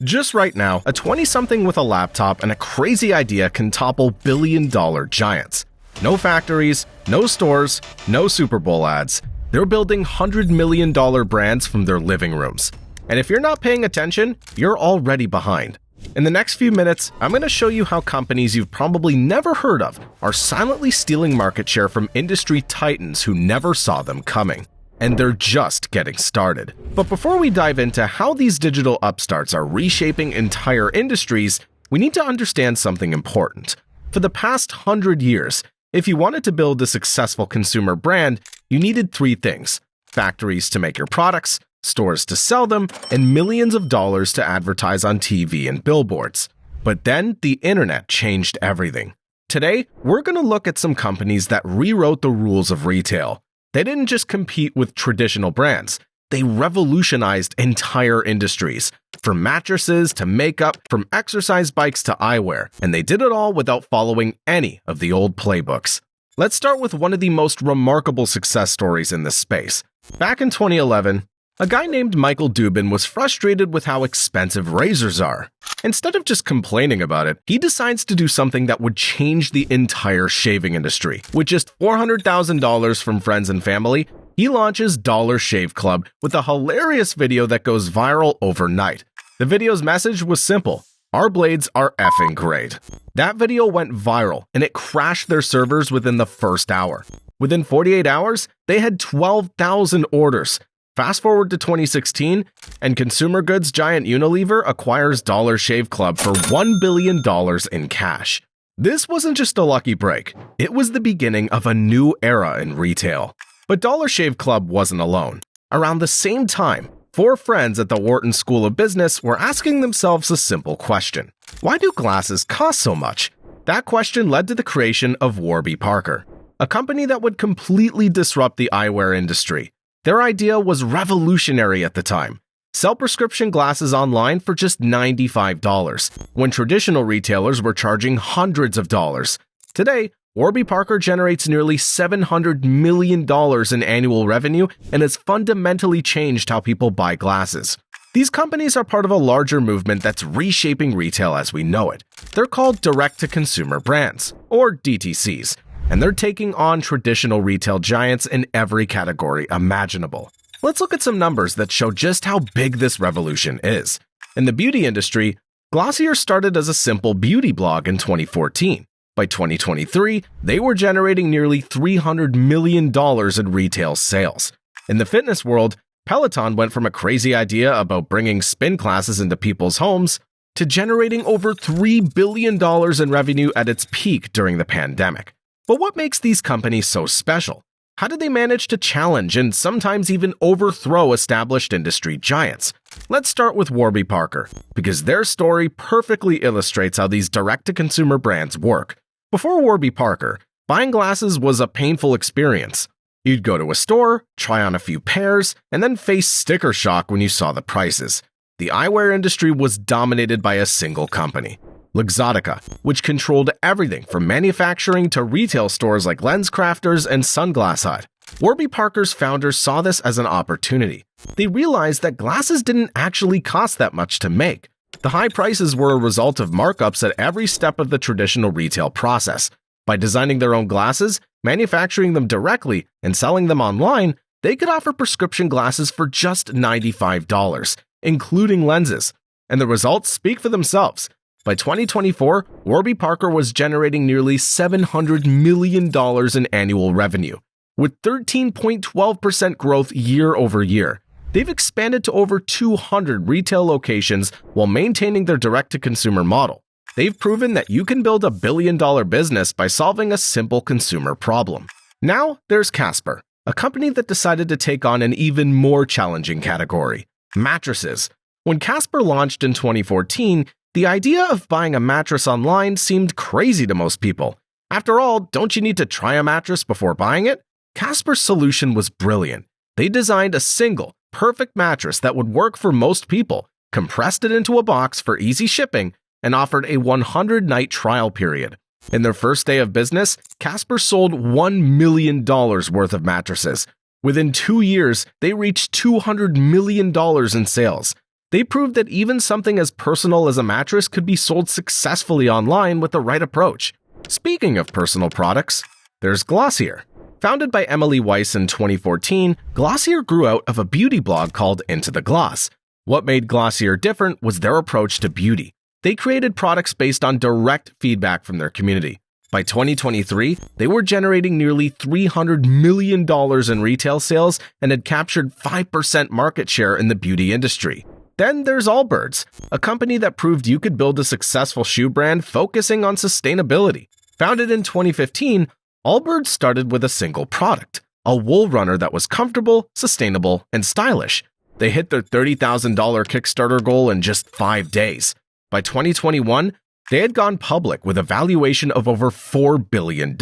Just right now, a 20-something with a laptop and a crazy idea can topple billion-dollar giants. No factories, no stores, no Super Bowl ads. They're building $100 million brands from their living rooms. And if you're not paying attention, you're already behind. In the next few minutes, I'm going to show you how companies you've probably never heard of are silently stealing market share from industry titans who never saw them coming. And they're just getting started. But before we dive into how these digital upstarts are reshaping entire industries, we need to understand something important. For the past 100 years, if you wanted to build a successful consumer brand, you needed three things: factories to make your products, stores to sell them, and millions of dollars to advertise on TV and billboards. But then the internet changed everything. Today, we're going to look at some companies that rewrote the rules of retail. They didn't just compete with traditional brands, they revolutionized entire industries, from mattresses to makeup, from exercise bikes to eyewear, and they did it all without following any of the old playbooks. Let's start with one of the most remarkable success stories in this space. Back in 2011, a guy named Michael Dubin was frustrated with how expensive razors are. Instead of just complaining about it, he decides to do something that would change the entire shaving industry. With just $400,000 from friends and family, he launches Dollar Shave Club with a hilarious video that goes viral overnight. The video's message was simple: our blades are effing great. That video went viral and it crashed their servers within the first hour. Within 48 hours, they had 12,000 orders. Fast forward to 2016, and consumer goods giant Unilever acquires Dollar Shave Club for $1 billion in cash. This wasn't just a lucky break, it was the beginning of a new era in retail. But Dollar Shave Club wasn't alone. Around the same time, four friends at the Wharton School of Business were asking themselves a simple question: why do glasses cost so much? That question led to the creation of Warby Parker, a company that would completely disrupt the eyewear industry. Their idea was revolutionary at the time: sell prescription glasses online for just $95, when traditional retailers were charging hundreds of dollars. Today, Warby Parker generates nearly $700 million in annual revenue and has fundamentally changed how people buy glasses. These companies are part of a larger movement that's reshaping retail as we know it. They're called direct-to-consumer brands, or DTCs. And they're taking on traditional retail giants in every category imaginable. Let's look at some numbers that show just how big this revolution is. In the beauty industry, Glossier started as a simple beauty blog in 2014. By 2023, they were generating nearly $300 million in retail sales. In the fitness world, Peloton went from a crazy idea about bringing spin classes into people's homes to generating over $3 billion in revenue at its peak during the pandemic. But what makes these companies so special? How did they manage to challenge and sometimes even overthrow established industry giants? Let's start with Warby Parker, because their story perfectly illustrates how these direct-to-consumer brands work. Before Warby Parker, buying glasses was a painful experience. You'd go to a store, try on a few pairs, and then face sticker shock when you saw the prices. The eyewear industry was dominated by a single company, 𝐥𝐢𝐤𝐈, which controlled everything from manufacturing to retail stores like LensCrafters and Sunglass Hut. Warby Parker's founders saw this as an opportunity. They realized that glasses didn't actually cost that much to make. The high prices were a result of markups at every step of the traditional retail process. By designing their own glasses, manufacturing them directly, and selling them online, they could offer prescription glasses for just $95, including lenses. And the results speak for themselves. By 2024, Warby Parker was generating nearly $700 million in annual revenue, with 13.12% growth year over year. They've expanded to over 200 retail locations while maintaining their direct-to-consumer model. They've proven that you can build a billion-dollar business by solving a simple consumer problem. Now there's Casper, a company that decided to take on an even more challenging category: mattresses. When Casper launched in 2014, the idea of buying a mattress online seemed crazy to most people. After all, don't you need to try a mattress before buying it? Casper's solution was brilliant. They designed a single, perfect mattress that would work for most people, compressed it into a box for easy shipping, and offered a 100-night trial period. In their first day of business, Casper sold $1 million worth of mattresses. Within 2 years, they reached $200 million in sales. They proved that even something as personal as a mattress could be sold successfully online with the right approach. Speaking of personal products, there's �귄𝐤𝐤. Founded by Emily Weiss in 2014, 𝐷LASIER grew out of a beauty blog called Into the Gloss. What made 𝐷LASIER different was their approach to beauty. They created products based on direct feedback from their community. By 2023, they were generating nearly $300 million in retail sales and had captured 5% market share in the beauty industry. Then there's Allbirds, a company that proved you could build a successful shoe brand focusing on sustainability. Founded in 2015, Allbirds started with a single product, a wool runner that was comfortable, sustainable, and stylish. They hit their $30,000 Kickstarter goal in just 5 days. By 2021, they had gone public with a valuation of over $4 billion.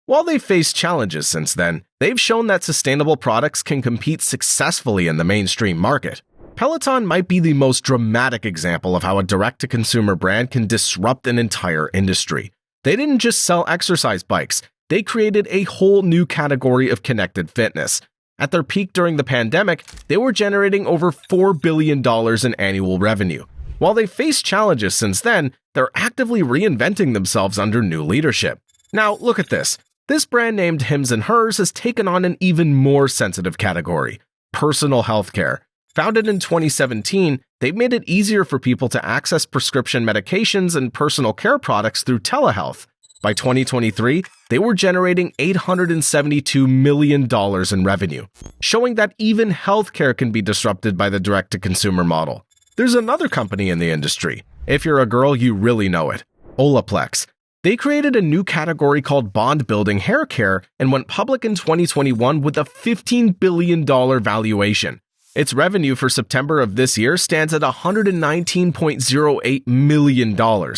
While they've faced challenges since then, they've shown that sustainable products can compete successfully in the mainstream market. Peloton might be the most dramatic example of how a direct-to-consumer brand can disrupt an entire industry. They didn't just sell exercise bikes, they created a whole new category of connected fitness. At their peak during the pandemic, they were generating over $4 billion in annual revenue. While they've faced challenges since then, they're actively reinventing themselves under new leadership. Now, look at this. This brand named Hims & Hers has taken on an even more sensitive category, personal healthcare. Founded in 2017, they've made it easier for people to access prescription medications and personal care products through telehealth. By 2023, they were generating $872 million in revenue, showing that even healthcare can be disrupted by the direct-to-consumer model. There's another company in the industry. If you're a girl, you really know it. Olaplex. They created a new category called bond-building hair care and went public in 2021 with a $15 billion valuation. Its revenue for September of this year stands at $119.08 million.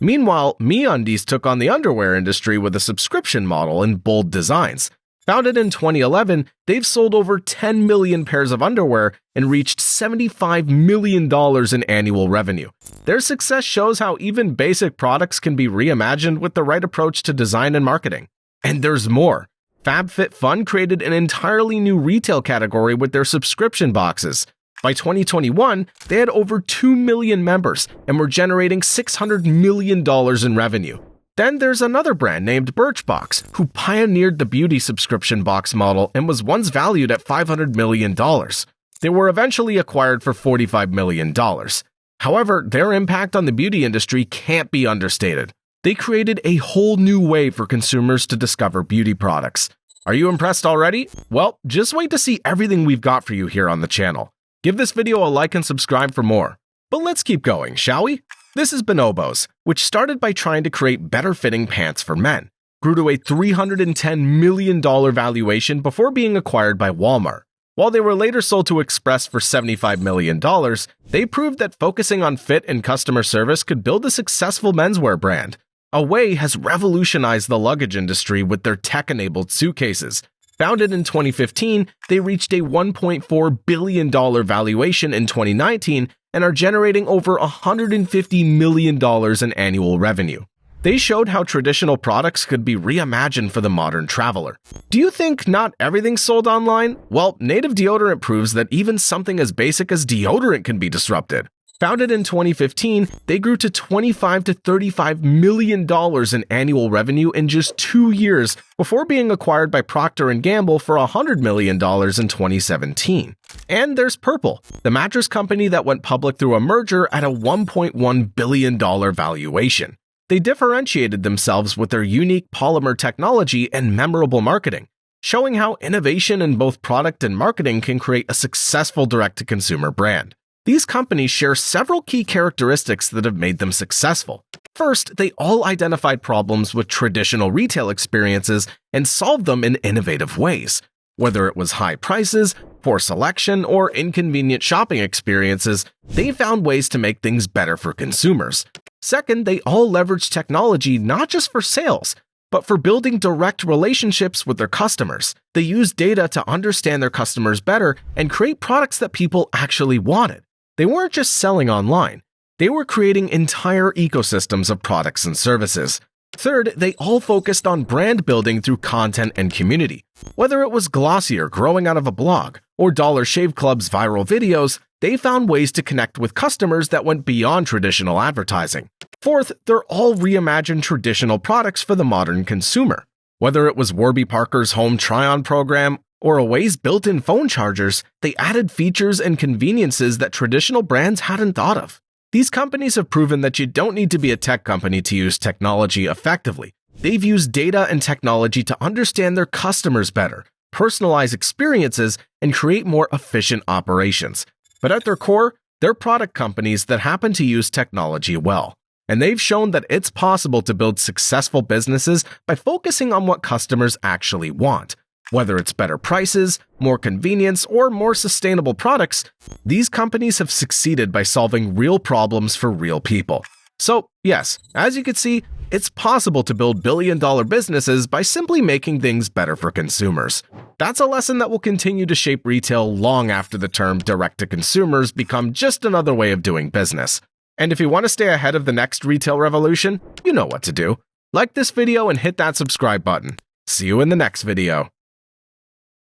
Meanwhile, MeUndies took on the underwear industry with a subscription model and bold designs. Founded in 2011, they've sold over 10 million pairs of underwear and reached $75 million in annual revenue. Their success shows how even basic products can be reimagined with the right approach to design and marketing. And there's more. FabFitFun created an entirely new retail category with their subscription boxes. By 2021, they had over 2 million members and were generating $600 million in revenue. Then there's another brand named Birchbox, who pioneered the beauty subscription box model and was once valued at $500 million. They were eventually acquired for $45 million. However, their impact on the beauty industry can't be understated. They created a whole new way for consumers to discover beauty products. Are you impressed already? Well, just wait to see everything we've got for you here on the channel. Give this video a like and subscribe for more. But let's keep going, shall we? This is Bonobos, which started by trying to create better-fitting pants for men, grew to a $310 million valuation before being acquired by Walmart. While they were later sold to Express for $75 million, they proved that focusing on fit and customer service could build a successful menswear brand. Away has revolutionized the luggage industry with their tech-enabled suitcases. Founded in 2015, they reached a $1.4 billion valuation in 2019 and are generating over $150 million in annual revenue. They showed how traditional products could be reimagined for the modern traveler. Do you think not everything's sold online? Well, Native Deodorant proves that even something as basic as deodorant can be disrupted. Founded in 2015, they grew to $25 to $35 million in annual revenue in just 2 years before being acquired by Procter & Gamble for $100 million in 2017. And there's Purple, the mattress company that went public through a merger at a $1.1 billion valuation. They differentiated themselves with their unique polymer technology and memorable marketing, showing how innovation in both product and marketing can create a successful direct-to-consumer brand. These companies share several key characteristics that have made them successful. First, they all identified problems with traditional retail experiences and solved them in innovative ways. Whether it was high prices, poor selection, or inconvenient shopping experiences, they found ways to make things better for consumers. Second, they all leveraged technology not just for sales, but for building direct relationships with their customers. They used data to understand their customers better and create products that people actually wanted. They weren't just selling online. They were creating entire ecosystems of products and services. Third, they all focused on brand building through content and community. Whether it was Glossier growing out of a blog or Dollar Shave Club's viral videos, they found ways to connect with customers that went beyond traditional advertising. Fourth, they're all reimagined traditional products for the modern consumer. Whether it was Warby Parker's home try-on program or Away's built-in phone chargers, they added features and conveniences that traditional brands hadn't thought of. These companies have proven that you don't need to be a tech company to use technology effectively. They've used data and technology to understand their customers better, personalize experiences, and create more efficient operations. But at their core, they're product companies that happen to use technology well. And they've shown that it's possible to build successful businesses by focusing on what customers actually want. Whether it's better prices, more convenience, or more sustainable products, these companies have succeeded by solving real problems for real people. So, yes, as you can see, it's possible to build billion-dollar businesses by simply making things better for consumers. That's a lesson that will continue to shape retail long after the term direct-to-consumers become just another way of doing business. And if you want to stay ahead of the next retail revolution, you know what to do. Like this video and hit that subscribe button. See you in the next video.